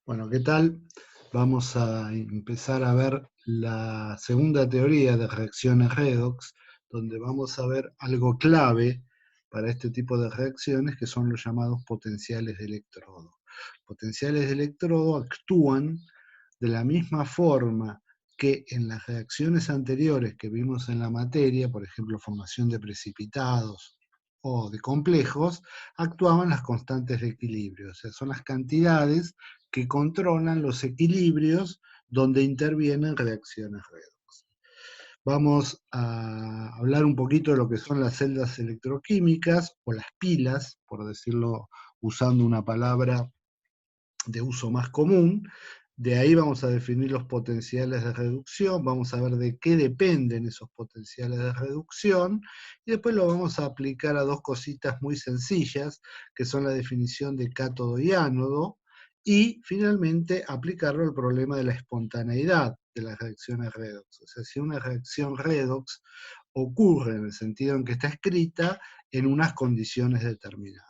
Bueno, ¿qué tal? Vamos a empezar a ver la segunda teoría de reacciones redox, donde vamos a ver algo clave para este tipo de reacciones, que son los llamados potenciales de electrodo. Potenciales de electrodo actúan de la misma forma que en las reacciones anteriores que vimos en la materia, por ejemplo, formación de precipitados o de complejos, actuaban las constantes de equilibrio, o sea, son las cantidades que controlan los equilibrios donde intervienen reacciones redox. Vamos a hablar un poquito de lo que son las celdas electroquímicas o las pilas, por decirlo usando una palabra de uso más común. De ahí vamos a definir los potenciales de reducción, vamos a ver de qué dependen esos potenciales de reducción, y después lo vamos a aplicar a dos cositas muy sencillas, que son la definición de cátodo y ánodo, y finalmente aplicarlo al problema de la espontaneidad de las reacciones redox. O sea, si una reacción redox ocurre en el sentido en que está escrita en unas condiciones determinadas.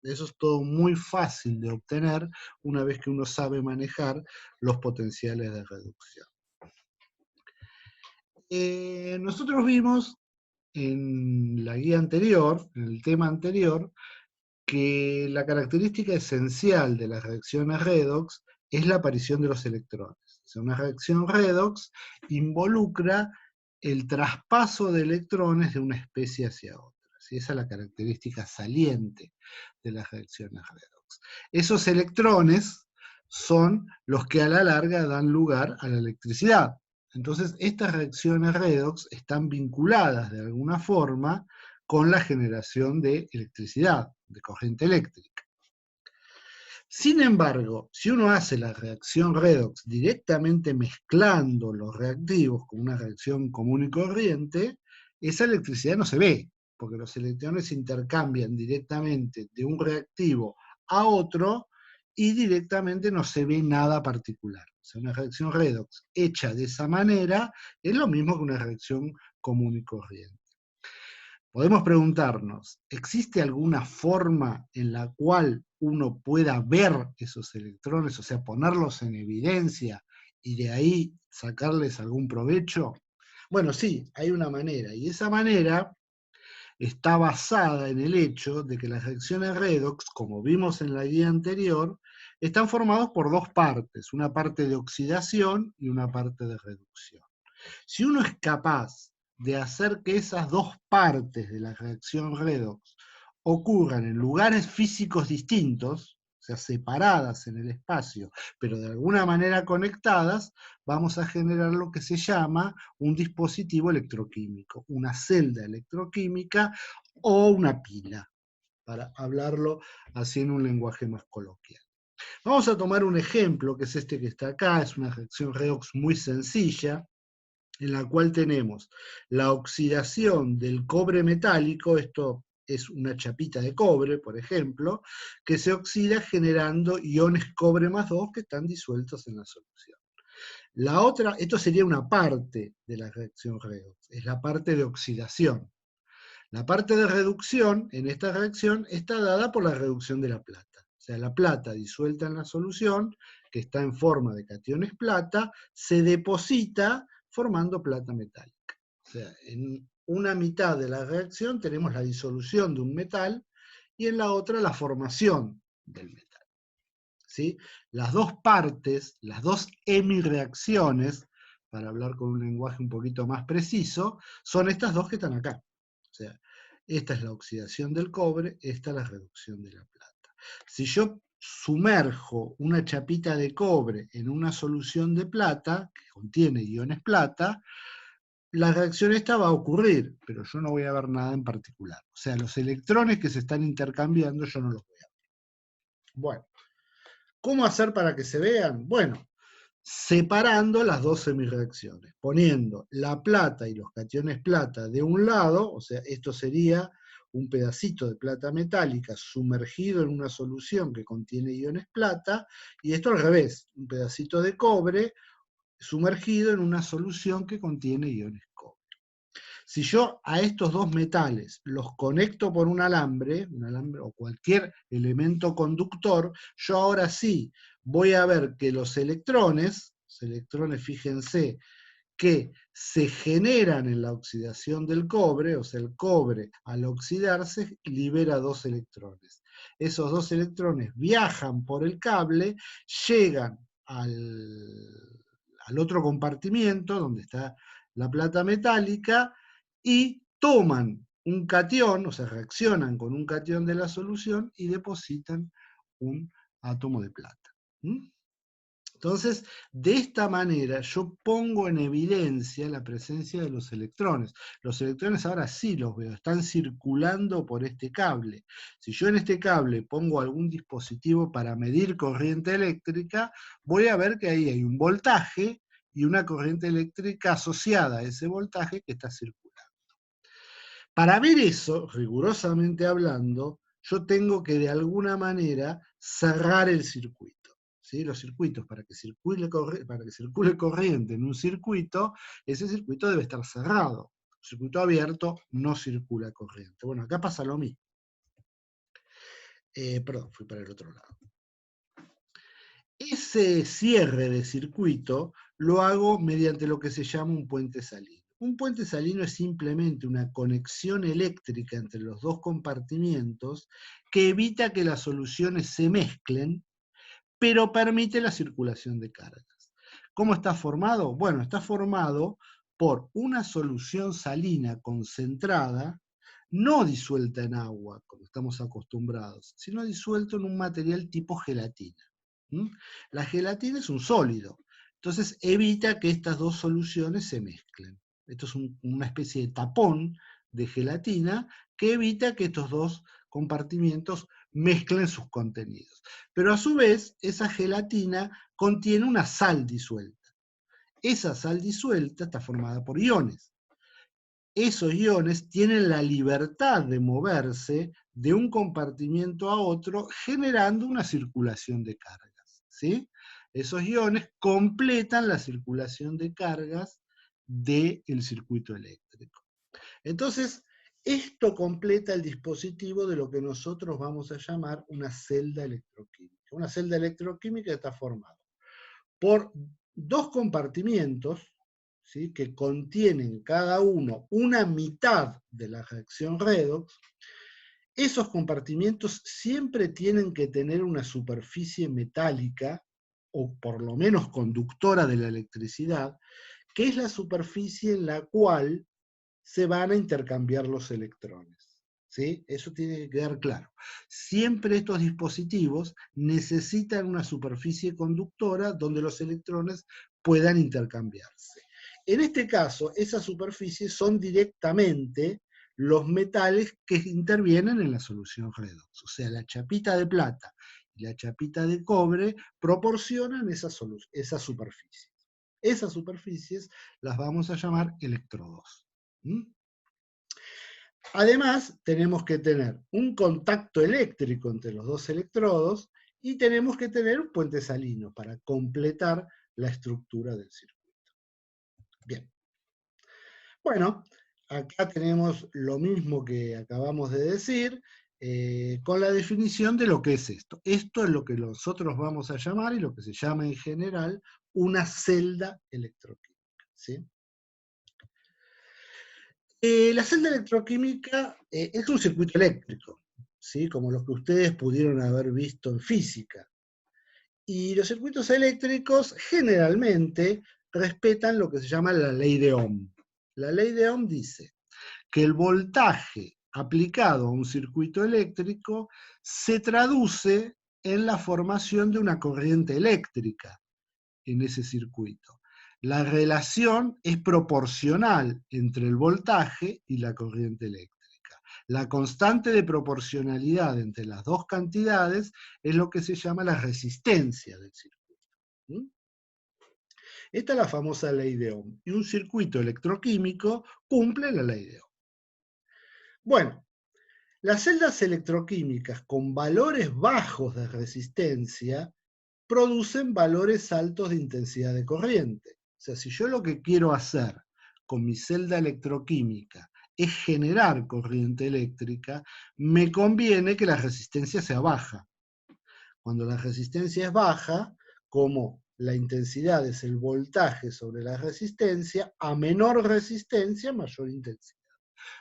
Eso es todo muy fácil de obtener una vez que uno sabe manejar los potenciales de reducción. Nosotros vimos en la guía anterior, en el tema anterior, que la característica esencial de las reacciones redox es la aparición de los electrones. O sea, una reacción redox involucra el traspaso de electrones de una especie hacia otra. ¿Sí? Esa es la característica saliente de las reacciones redox. Esos electrones son los que a la larga dan lugar a la electricidad. Entonces, estas reacciones redox están vinculadas de alguna forma con la generación de electricidad, de corriente eléctrica. Sin embargo, si uno hace la reacción redox directamente mezclando los reactivos con una reacción común y corriente, esa electricidad no se ve, porque los electrones se intercambian directamente de un reactivo a otro y directamente no se ve nada particular. O sea, una reacción redox hecha de esa manera es lo mismo que una reacción común y corriente. Podemos preguntarnos, ¿existe alguna forma en la cual uno pueda ver esos electrones, o sea, ponerlos en evidencia y de ahí sacarles algún provecho? Bueno, sí, hay una manera, y esa manera está basada en el hecho de que las reacciones redox, como vimos en la guía anterior, están formadas por dos partes, una parte de oxidación y una parte de reducción. Si uno es capaz de hacer que esas dos partes de la reacción redox ocurran en lugares físicos distintos, o sea, separadas en el espacio, pero de alguna manera conectadas, vamos a generar lo que se llama un dispositivo electroquímico, una celda electroquímica o una pila, para hablarlo así en un lenguaje más coloquial. Vamos a tomar un ejemplo, que es este que está acá, es una reacción redox muy sencilla, en la cual tenemos la oxidación del cobre metálico, esto es una chapita de cobre, por ejemplo, que se oxida generando iones cobre más 2 que están disueltos en la solución. La otra, esto sería una parte de la reacción redox, es la parte de oxidación. La parte de reducción en esta reacción está dada por la reducción de la plata. O sea, la plata disuelta en la solución, que está en forma de cationes plata, se deposita formando plata metálica. O sea, en una mitad de la reacción tenemos la disolución de un metal y en la otra la formación del metal. ¿Sí? Las dos partes, las dos hemireacciones, para hablar con un lenguaje un poquito más preciso, son estas dos que están acá. O sea, esta es la oxidación del cobre, esta es la reducción de la plata. Si yo sumerjo una chapita de cobre en una solución de plata, que contiene iones plata, la reacción esta va a ocurrir, pero yo no voy a ver nada en particular. O sea, los electrones que se están intercambiando yo no los voy a ver. Bueno, ¿cómo hacer para que se vean? Bueno, separando las dos semireacciones, poniendo la plata y los cationes plata de un lado, o sea, esto sería un pedacito de plata metálica sumergido en una solución que contiene iones plata, y esto al revés, un pedacito de cobre sumergido en una solución que contiene iones cobre. Si yo a estos dos metales los conecto por un alambre o cualquier elemento conductor, yo ahora sí voy a ver que los electrones, fíjense, que se generan en la oxidación del cobre, o sea, el cobre al oxidarse libera dos electrones. Esos dos electrones viajan por el cable, llegan al otro compartimiento donde está la plata metálica y toman un catión, o sea, reaccionan con un catión de la solución y depositan un átomo de plata. Entonces, de esta manera yo pongo en evidencia la presencia de los electrones. Los electrones ahora sí los veo, están circulando por este cable. Si yo en este cable pongo algún dispositivo para medir corriente eléctrica, voy a ver que ahí hay un voltaje y una corriente eléctrica asociada a ese voltaje que está circulando. Para ver eso, rigurosamente hablando, yo tengo que de alguna manera cerrar el circuito. ¿Sí? Los circuitos, para que circule corriente en un circuito, ese circuito debe estar cerrado. Un circuito abierto no circula corriente. Bueno, acá pasa lo mismo. Perdón, fui para el otro lado. Ese cierre de circuito lo hago mediante lo que se llama un puente salino. Un puente salino es simplemente una conexión eléctrica entre los dos compartimientos que evita que las soluciones se mezclen, pero permite la circulación de cargas. ¿Cómo está formado? Bueno, está formado por una solución salina concentrada, no disuelta en agua, como estamos acostumbrados, sino disuelto en un material tipo gelatina. La gelatina es un sólido, entonces evita que estas dos soluciones se mezclen. Esto es una especie de tapón de gelatina que evita que estos dos compartimientos mezclen sus contenidos. Pero a su vez, esa gelatina contiene una sal disuelta. Esa sal disuelta está formada por iones. Esos iones tienen la libertad de moverse de un compartimiento a otro, generando una circulación de cargas. ¿Sí? Esos iones completan la circulación de cargas del circuito eléctrico. Entonces, esto completa el dispositivo de lo que nosotros vamos a llamar una celda electroquímica. Una celda electroquímica está formada por dos compartimientos, ¿sí?, que contienen cada uno una mitad de la reacción redox. Esos compartimientos siempre tienen que tener una superficie metálica, o por lo menos conductora de la electricidad, que es la superficie en la cual se van a intercambiar los electrones. ¿Sí? Eso tiene que quedar claro. Siempre estos dispositivos necesitan una superficie conductora donde los electrones puedan intercambiarse. En este caso, esas superficies son directamente los metales que intervienen en la solución redox. O sea, la chapita de plata y la chapita de cobre proporcionan esas superficies. Esas superficies las vamos a llamar electrodos. Además, tenemos que tener un contacto eléctrico entre los dos electrodos y tenemos que tener un puente salino para completar la estructura del circuito. Bien. Bueno, acá tenemos lo mismo que acabamos de decir, con la definición de lo que es esto. Esto es lo que nosotros vamos a llamar, y lo que se llama en general, una celda electroquímica. ¿Sí? La celda electroquímica es un circuito eléctrico, ¿sí?, como los que ustedes pudieron haber visto en física. Y los circuitos eléctricos generalmente respetan lo que se llama la ley de Ohm. La ley de Ohm dice que el voltaje aplicado a un circuito eléctrico se traduce en la formación de una corriente eléctrica en ese circuito. La relación es proporcional entre el voltaje y la corriente eléctrica. La constante de proporcionalidad entre las dos cantidades es lo que se llama la resistencia del circuito. Esta es la famosa ley de Ohm. Y un circuito electroquímico cumple la ley de Ohm. Bueno, las celdas electroquímicas con valores bajos de resistencia producen valores altos de intensidad de corriente. O sea, si yo lo que quiero hacer con mi celda electroquímica es generar corriente eléctrica, me conviene que la resistencia sea baja. Cuando la resistencia es baja, como la intensidad es el voltaje sobre la resistencia, a menor resistencia, mayor intensidad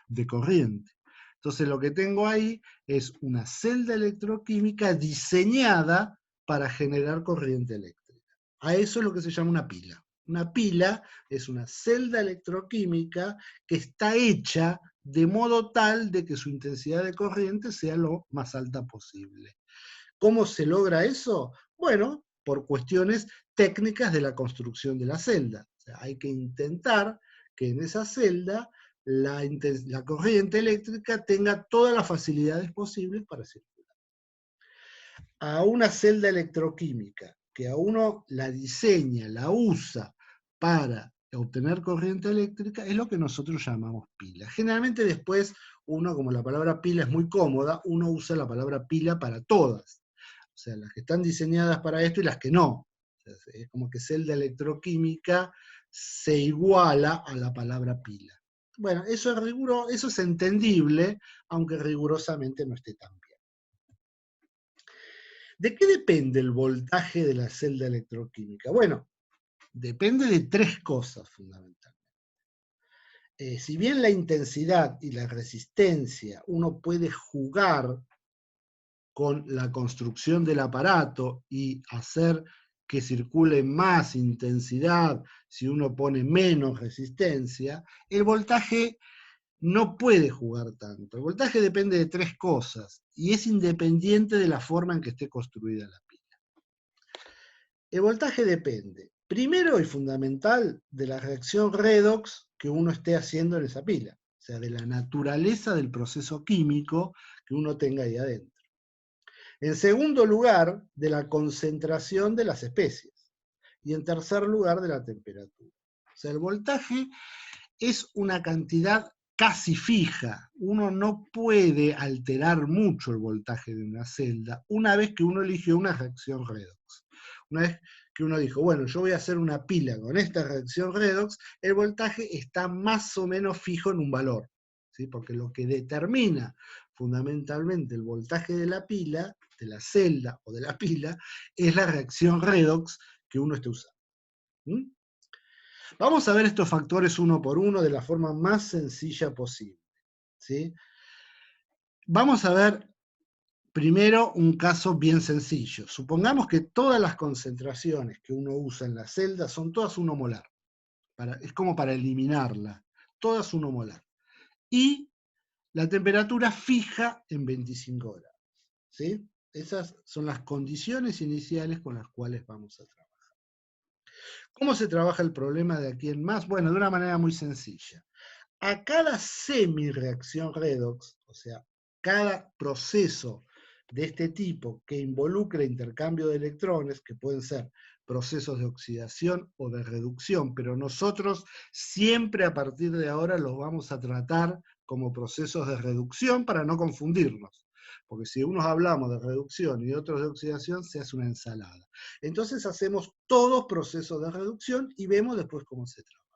de corriente. Entonces lo que tengo ahí es una celda electroquímica diseñada para generar corriente eléctrica. A eso es lo que se llama una pila. Una pila es una celda electroquímica que está hecha de modo tal de que su intensidad de corriente sea lo más alta posible. ¿Cómo se logra eso? Bueno, por cuestiones técnicas de la construcción de la celda. O sea, hay que intentar que en esa celda la corriente eléctrica tenga todas las facilidades posibles para circular. A una celda electroquímica que a uno la diseña, la usa para obtener corriente eléctrica, es lo que nosotros llamamos pila. Generalmente después uno, como la palabra pila es muy cómoda, uno usa la palabra pila para todas. O sea, las que están diseñadas para esto y las que no. O sea, es como que celda electroquímica se iguala a la palabra pila. Bueno, eso es entendible, aunque rigurosamente no esté tan bien. ¿De qué depende el voltaje de la celda electroquímica? Bueno, depende de tres cosas fundamentalmente. Si bien la intensidad y la resistencia uno puede jugar con la construcción del aparato y hacer que circule más intensidad si uno pone menos resistencia, el voltaje no puede jugar tanto. El voltaje depende de tres cosas y es independiente de la forma en que esté construida la pila. El voltaje depende, primero y fundamental, de la reacción redox que uno esté haciendo en esa pila, o sea, de la naturaleza del proceso químico que uno tenga ahí adentro. En segundo lugar, de la concentración de las especies. Y en tercer lugar, de la temperatura. O sea, el voltaje es una cantidad casi fija. Uno no puede alterar mucho el voltaje de una celda una vez que uno eligió una reacción redox. Una vez que uno dijo, bueno, yo voy a hacer una pila con esta reacción redox, el voltaje está más o menos fijo en un valor, ¿sí? Porque lo que determina fundamentalmente el voltaje de la pila, de la celda o de la pila, es la reacción redox que uno esté usando. ¿Mm? Vamos a ver estos factores uno por uno de la forma más sencilla posible, ¿sí? Vamos a ver primero un caso bien sencillo. Supongamos que todas las concentraciones que uno usa en la celda son todas 1 molar. Es como para eliminarla. Todas 1 molar. Y la temperatura fija en 25 grados. ¿Sí? Esas son las condiciones iniciales con las cuales vamos a trabajar. ¿Cómo se trabaja el problema de aquí en más? Bueno, de una manera muy sencilla. A cada semi-reacción redox, o sea, cada proceso de este tipo que involucre intercambio de electrones, que pueden ser procesos de oxidación o de reducción, pero nosotros siempre a partir de ahora los vamos a tratar como procesos de reducción para no confundirnos, porque si unos hablamos de reducción y otros de oxidación, se hace una ensalada. Entonces hacemos todos procesos de reducción y vemos después cómo se trabaja.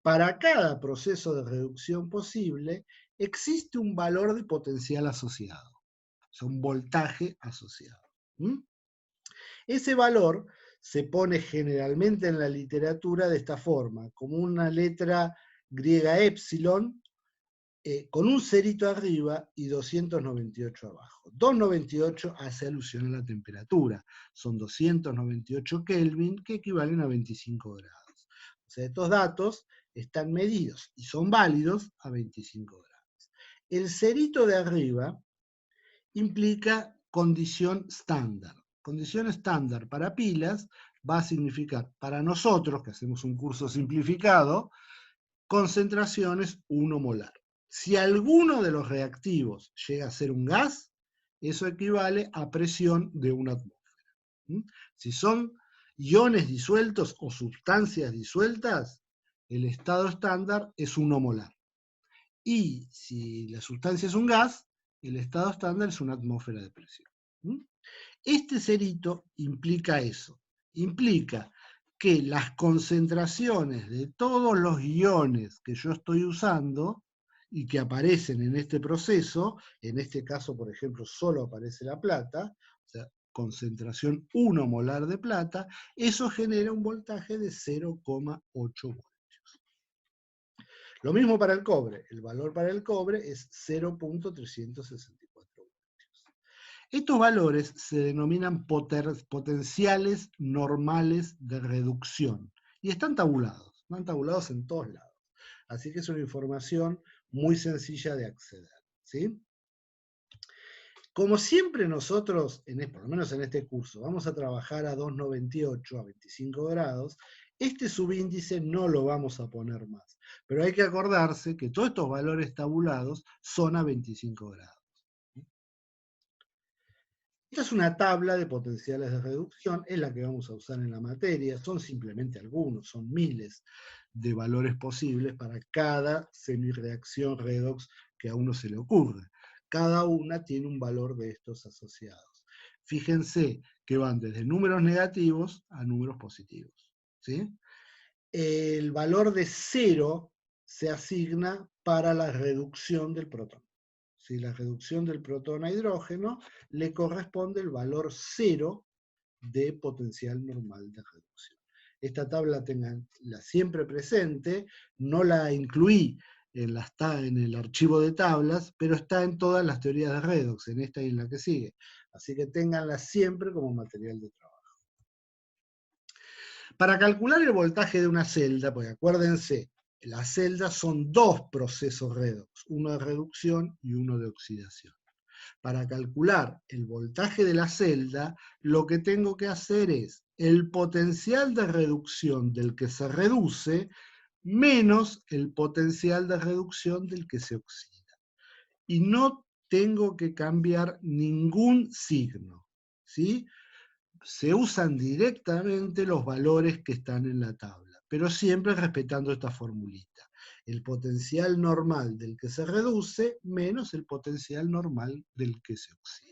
Para cada proceso de reducción posible, existe un valor de potencial asociado, o sea, un voltaje asociado. Ese valor se pone generalmente en la literatura de esta forma, como una letra griega epsilon, con un cerito arriba y 298 abajo. 298 hace alusión a la temperatura, son 298 Kelvin, que equivalen a 25 grados. O sea, estos datos están medidos y son válidos a 25 grados. El cerito de arriba implica condición estándar. Condición estándar para pilas va a significar, para nosotros, que hacemos un curso simplificado, concentraciones 1 molar. Si alguno de los reactivos llega a ser un gas, eso equivale a presión de una atmósfera. Si son iones disueltos o sustancias disueltas, el estado estándar es 1 molar. Y si la sustancia es un gas, el estado estándar es una atmósfera de presión. Este cerito implica eso. Implica que las concentraciones de todos los iones que yo estoy usando y que aparecen en este proceso, en este caso, por ejemplo, solo aparece la plata, o sea, concentración 1 molar de plata, eso genera un voltaje de 0,8 voltios. Lo mismo para el cobre, el valor para el cobre es 0,364 voltios. Estos valores se denominan potenciales normales de reducción y están tabulados en todos lados. Así que es una información muy sencilla de acceder, ¿sí? Como siempre nosotros, por lo menos en este curso, vamos a trabajar a 2,98, a 25 grados, este subíndice no lo vamos a poner más. Pero hay que acordarse que todos estos valores tabulados son a 25 grados. Esta es una tabla de potenciales de reducción, es la que vamos a usar en la materia, son simplemente algunos, son miles de valores posibles para cada semireacción redox que a uno se le ocurre. Cada una tiene un valor de estos asociados. Fíjense que van desde números negativos a números positivos, ¿sí? El valor de 0 se asigna para la reducción del protón. Si la reducción del protón a hidrógeno le corresponde el valor 0 de potencial normal de reducción. Esta tabla tenganla siempre presente, no la incluí en el archivo de tablas, pero está en todas las teorías de redox, en esta y en la que sigue. Así que ténganla siempre como material de trabajo. Para calcular el voltaje de una celda, pues acuérdense, las celdas son dos procesos redox, uno de reducción y uno de oxidación. Para calcular el voltaje de la celda, lo que tengo que hacer es el potencial de reducción del que se reduce menos el potencial de reducción del que se oxida. Y no tengo que cambiar ningún signo, ¿sí? Se usan directamente los valores que están en la tabla, pero siempre respetando esta formulita. El potencial normal del que se reduce menos el potencial normal del que se oxida.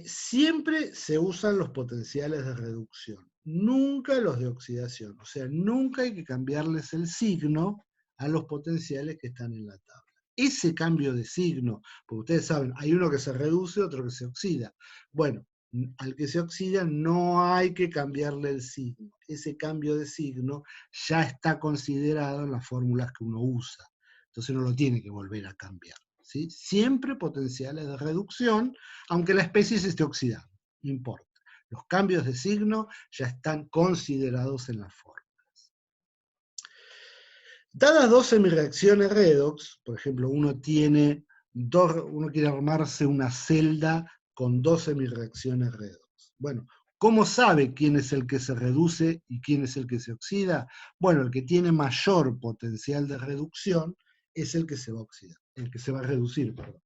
Siempre se usan los potenciales de reducción, nunca los de oxidación. O sea, nunca hay que cambiarles el signo a los potenciales que están en la tabla. Ese cambio de signo, porque ustedes saben, hay uno que se reduce, otro que se oxida. Bueno, al que se oxida no hay que cambiarle el signo. Ese cambio de signo ya está considerado en las fórmulas que uno usa. Entonces no lo tiene que volver a cambiar, ¿sí? Siempre potenciales de reducción, aunque la especie se esté oxidando, no importa. Los cambios de signo ya están considerados en las fórmulas. Dadas dos semireacciones redox, por ejemplo, uno quiere armarse una celda con dos semireacciones redox. Bueno, ¿cómo sabe quién es el que se reduce y quién es el que se oxida? Bueno, el que tiene mayor potencial de reducción es el que se va a oxidar, el que se va a reducir, perdón.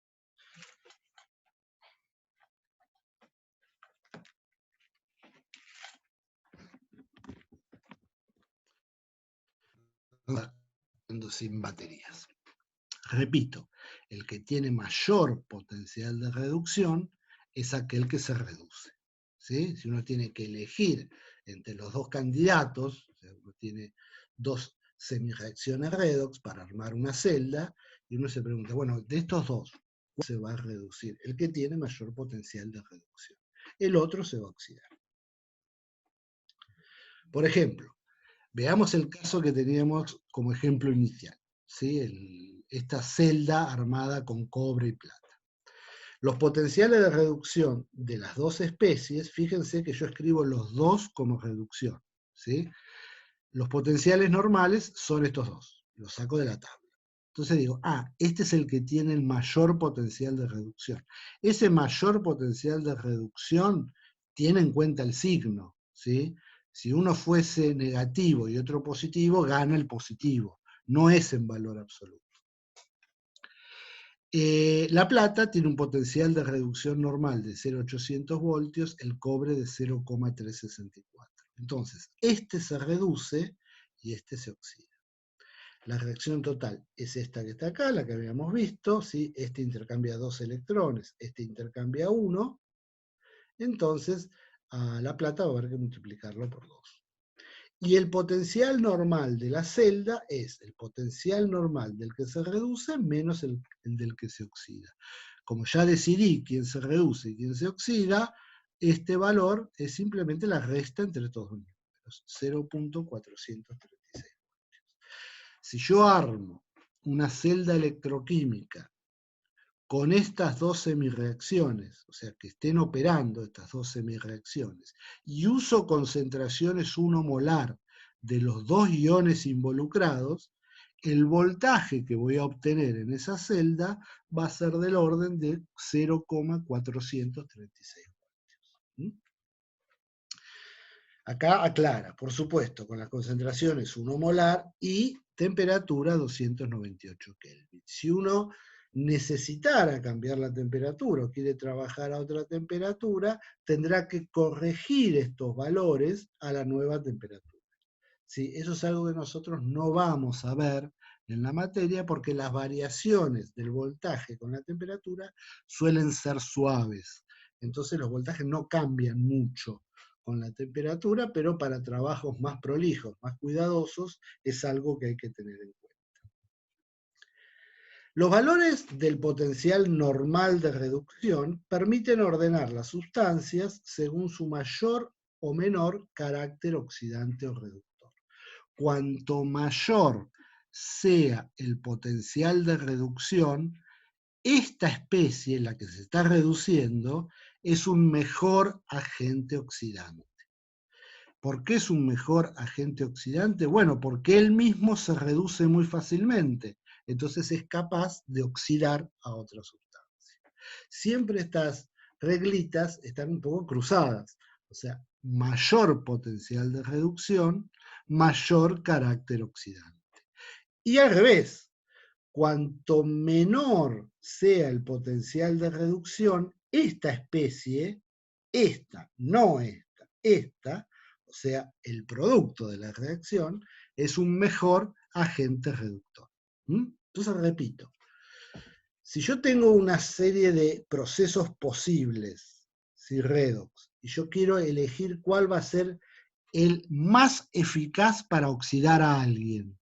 Sin baterías. Repito, el que tiene mayor potencial de reducción es aquel que se reduce, ¿sí? Si uno tiene que elegir entre los dos candidatos, o sea, uno tiene dos semireacciones redox para armar una celda, y uno se pregunta, bueno, de estos dos, ¿cuál se va a reducir? El que tiene mayor potencial de reducción. El otro se va a oxidar. Por ejemplo, veamos el caso que teníamos como ejemplo inicial, ¿sí? Esta celda armada con cobre y plata. Los potenciales de reducción de las dos especies, fíjense que yo escribo los dos como reducción, ¿sí? Los potenciales normales son estos dos, los saco de la tabla. Entonces digo, este es el que tiene el mayor potencial de reducción. Ese mayor potencial de reducción tiene en cuenta el signo, ¿sí? Si uno fuese negativo y otro positivo, gana el positivo, no es en valor absoluto. La plata tiene un potencial de reducción normal de 0,800 voltios, el cobre de 0,364. Entonces, este se reduce y este se oxida. La reacción total es esta que está acá, la que habíamos visto, ¿sí? Este intercambia 2 electrones, este intercambia 1. Entonces, a la plata va a haber que multiplicarlo por 2. Y el potencial normal de la celda es el potencial normal del que se reduce menos el del que se oxida. Como ya decidí quién se reduce y quién se oxida, este valor es simplemente la resta entre todos los números, 0.436. Si yo armo una celda electroquímica con estas dos semireacciones, o sea, que estén operando estas dos semireacciones, y uso concentraciones 1 molar de los dos iones involucrados, el voltaje que voy a obtener en esa celda va a ser del orden de 0,436 voltios. Acá aclara, por supuesto, con las concentraciones 1 molar y temperatura 298 Kelvin. Si uno necesitara cambiar la temperatura o quiere trabajar a otra temperatura, tendrá que corregir estos valores a la nueva temperatura. ¿Sí? Eso es algo que nosotros no vamos a ver en la materia porque las variaciones del voltaje con la temperatura suelen ser suaves. Entonces los voltajes no cambian mucho con la temperatura, pero para trabajos más prolijos, más cuidadosos, es algo que hay que tener en cuenta. Los valores del potencial normal de reducción permiten ordenar las sustancias según su mayor o menor carácter oxidante o reductor. Cuanto mayor sea el potencial de reducción, esta especie, la que se está reduciendo, es un mejor agente oxidante. ¿Por qué es un mejor agente oxidante? Bueno, porque él mismo se reduce muy fácilmente, entonces es capaz de oxidar a otra sustancia. Siempre estas reglitas están un poco cruzadas, o sea, mayor potencial de reducción, mayor carácter oxidante. Y al revés, cuanto menor sea el potencial de reducción, esta especie, esta, o sea, el producto de la reacción, es un mejor agente reductor. Entonces repito, si yo tengo una serie de procesos posibles, si redox, y yo quiero elegir cuál va a ser el más eficaz para oxidar a alguien,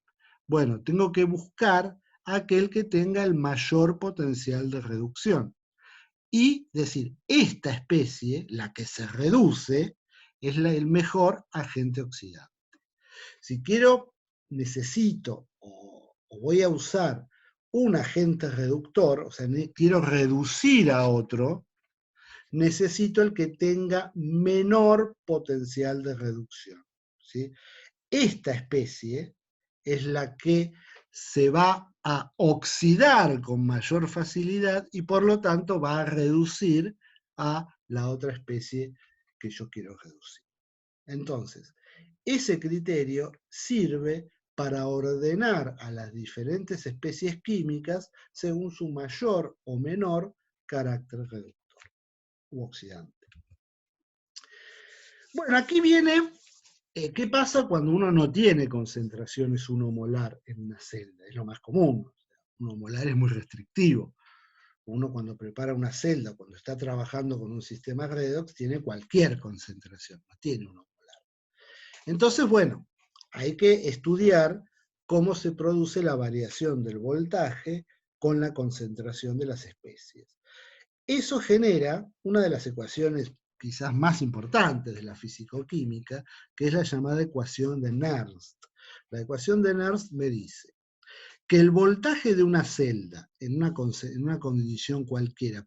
bueno, tengo que buscar aquel que tenga el mayor potencial de reducción. Y decir, esta especie, la que se reduce, es el mejor agente oxidante. Si necesito o voy a usar un agente reductor, o sea, quiero reducir a otro, necesito el que tenga menor potencial de reducción. ¿Sí? Esta especie es la que se va a oxidar con mayor facilidad y por lo tanto va a reducir a la otra especie que yo quiero reducir. Entonces, ese criterio sirve para ordenar a las diferentes especies químicas según su mayor o menor carácter reductor u oxidante. Bueno, aquí viene ¿qué pasa cuando uno no tiene concentraciones 1 molar en una celda? Es lo más común. 1 molar es muy restrictivo. Uno cuando prepara una celda, cuando está trabajando con un sistema redox, tiene cualquier concentración, no tiene 1 molar. Entonces, bueno, hay que estudiar cómo se produce la variación del voltaje con la concentración de las especies. Eso genera una de las ecuaciones quizás más importantes de la fisicoquímica, que es la llamada ecuación de Nernst. La ecuación de Nernst me dice que el voltaje de una celda en una condición cualquiera,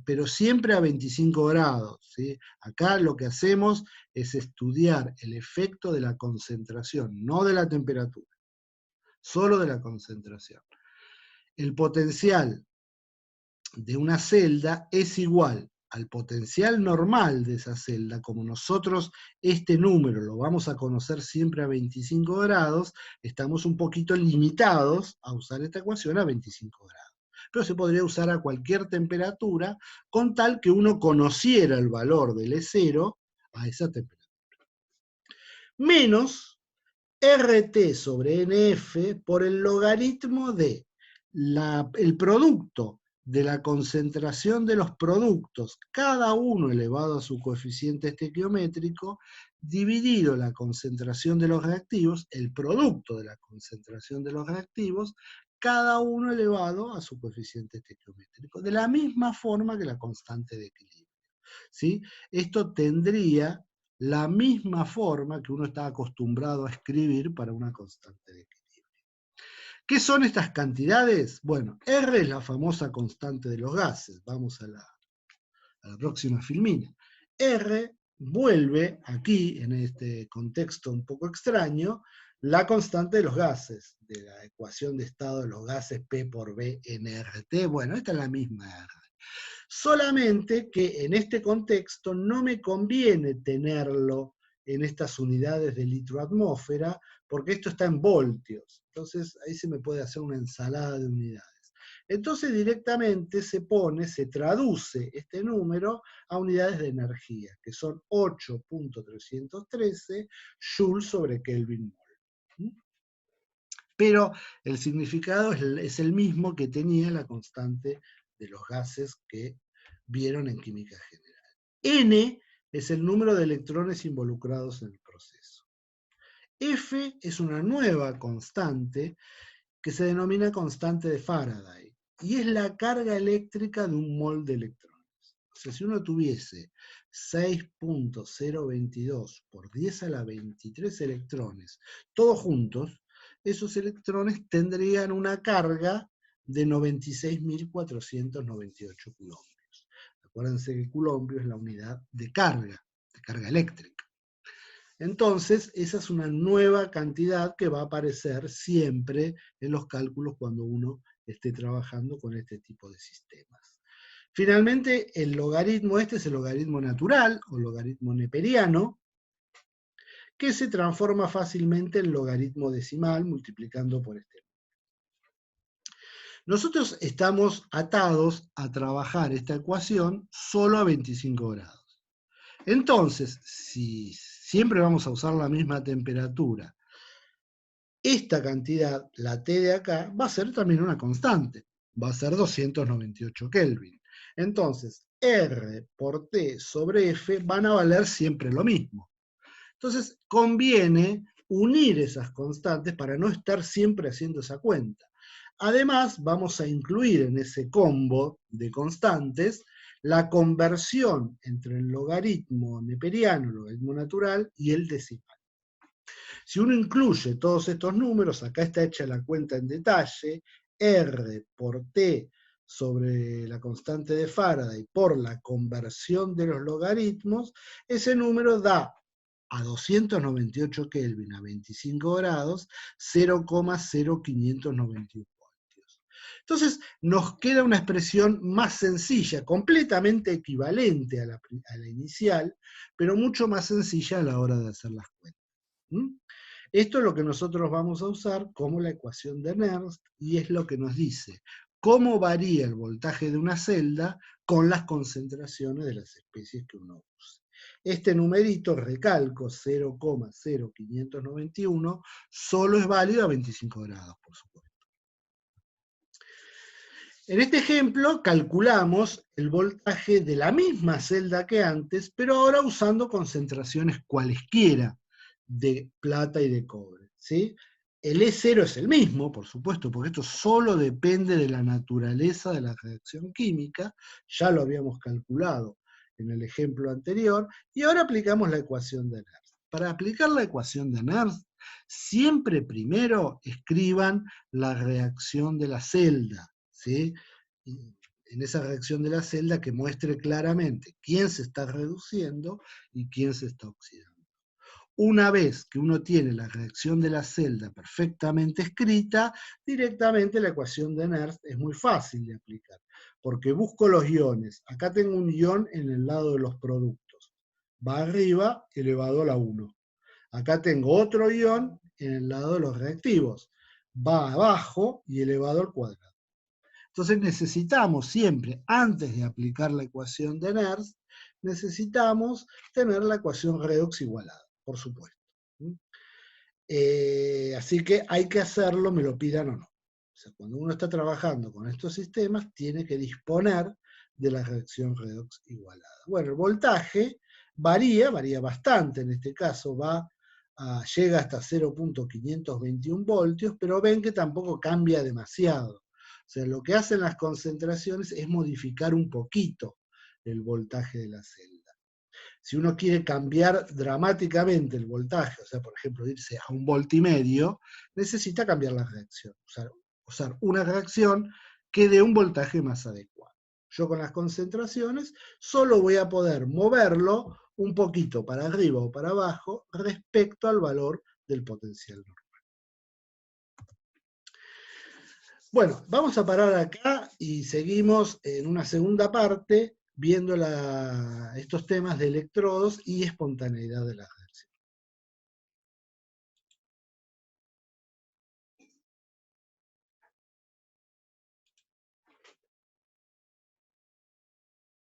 pero siempre a 25 grados, ¿sí? Acá lo que hacemos es estudiar el efecto de la concentración, no de la temperatura, solo de la concentración. El potencial de una celda es igual al potencial normal de esa celda, como nosotros este número lo vamos a conocer siempre a 25 grados, estamos un poquito limitados a usar esta ecuación a 25 grados. Pero se podría usar a cualquier temperatura con tal que uno conociera el valor del E0 a esa temperatura. Menos RT sobre NF por el logaritmo de el producto de la concentración de los productos, cada uno elevado a su coeficiente estequiométrico, dividido la concentración de los reactivos, el producto de la concentración de los reactivos, cada uno elevado a su coeficiente estequiométrico, de la misma forma que la constante de equilibrio. ¿Sí? Esto tendría la misma forma que uno está acostumbrado a escribir para una constante de equilibrio. ¿Qué son estas cantidades? Bueno, R es la famosa constante de los gases. Vamos a la próxima filmina. R vuelve aquí, en este contexto un poco extraño, la constante de los gases, de la ecuación de estado de los gases P por B nRT. Bueno, esta es la misma R. Solamente que en este contexto no me conviene tenerlo en estas unidades de litro-atmósfera, porque esto está en voltios. Entonces ahí se me puede hacer una ensalada de unidades. Entonces directamente se traduce este número a unidades de energía, que son 8.313 joules sobre Kelvin mol. Pero el significado es el mismo que tenía la constante de los gases que vieron en química general. N es el número de electrones involucrados en el proceso. F es una nueva constante que se denomina constante de Faraday y es la carga eléctrica de un mol de electrones. O sea, si uno tuviese 6.022 por 10 a la 23 electrones, todos juntos, esos electrones tendrían una carga de 96.498 coulombs. Acuérdense que coulombio es la unidad de carga eléctrica. Entonces, esa es una nueva cantidad que va a aparecer siempre en los cálculos cuando uno esté trabajando con este tipo de sistemas. Finalmente, el logaritmo este es el logaritmo natural o logaritmo neperiano, que se transforma fácilmente en logaritmo decimal multiplicando por este. Nosotros estamos atados a trabajar esta ecuación solo a 25 grados. Entonces, si siempre vamos a usar la misma temperatura, esta cantidad, la T de acá, va a ser también una constante, va a ser 298 Kelvin. Entonces, R por T sobre F van a valer siempre lo mismo. Entonces, conviene unir esas constantes para no estar siempre haciendo esa cuenta. Además, vamos a incluir en ese combo de constantes la conversión entre el logaritmo neperiano, el logaritmo natural, y el decimal. Si uno incluye todos estos números, acá está hecha la cuenta en detalle, R por T sobre la constante de Faraday por la conversión de los logaritmos, ese número da a 298 Kelvin a 25 grados 0,0591 voltios. Entonces nos queda una expresión más sencilla, completamente equivalente a la inicial, pero mucho más sencilla a la hora de hacer las cuentas. Esto es lo que nosotros vamos a usar como la ecuación de Nernst y es lo que nos dice cómo varía el voltaje de una celda con las concentraciones de las especies que uno use. Este numerito, recalco, 0,0591, solo es válido a 25 grados, por supuesto. En este ejemplo calculamos el voltaje de la misma celda que antes, pero ahora usando concentraciones cualesquiera de plata y de cobre, ¿sí? El E0 es el mismo, por supuesto, porque esto solo depende de la naturaleza de la reacción química, ya lo habíamos calculado en el ejemplo anterior, y ahora aplicamos la ecuación de Nernst. Para aplicar la ecuación de Nernst, siempre primero escriban la reacción de la celda, ¿sí? En esa reacción de la celda que muestre claramente quién se está reduciendo y quién se está oxidando. Una vez que uno tiene la reacción de la celda perfectamente escrita, directamente la ecuación de Nernst es muy fácil de aplicar, porque busco los iones. Acá tengo un ion en el lado de los productos. Va arriba elevado a la 1. Acá tengo otro ion en el lado de los reactivos. Va abajo y elevado al cuadrado. Entonces necesitamos siempre, antes de aplicar la ecuación de Nernst, necesitamos tener la ecuación redox igualada, por supuesto. Así que hay que hacerlo, me lo pidan o no. sea, cuando uno está trabajando con estos sistemas, tiene que disponer de la reacción redox igualada. Bueno, el voltaje varía bastante, en este caso llega hasta 0.521 voltios, pero ven que tampoco cambia demasiado. O sea, lo que hacen las concentraciones es modificar un poquito el voltaje de la celda. Si uno quiere cambiar dramáticamente el voltaje, o sea, por ejemplo, irse a 1,5 voltios, necesita cambiar la reacción, usar una reacción que dé un voltaje más adecuado. Yo con las concentraciones solo voy a poder moverlo un poquito para arriba o para abajo respecto al valor del potencial normal. Bueno, vamos a parar acá y seguimos en una segunda parte viendo estos temas de electrodos y espontaneidad de la red.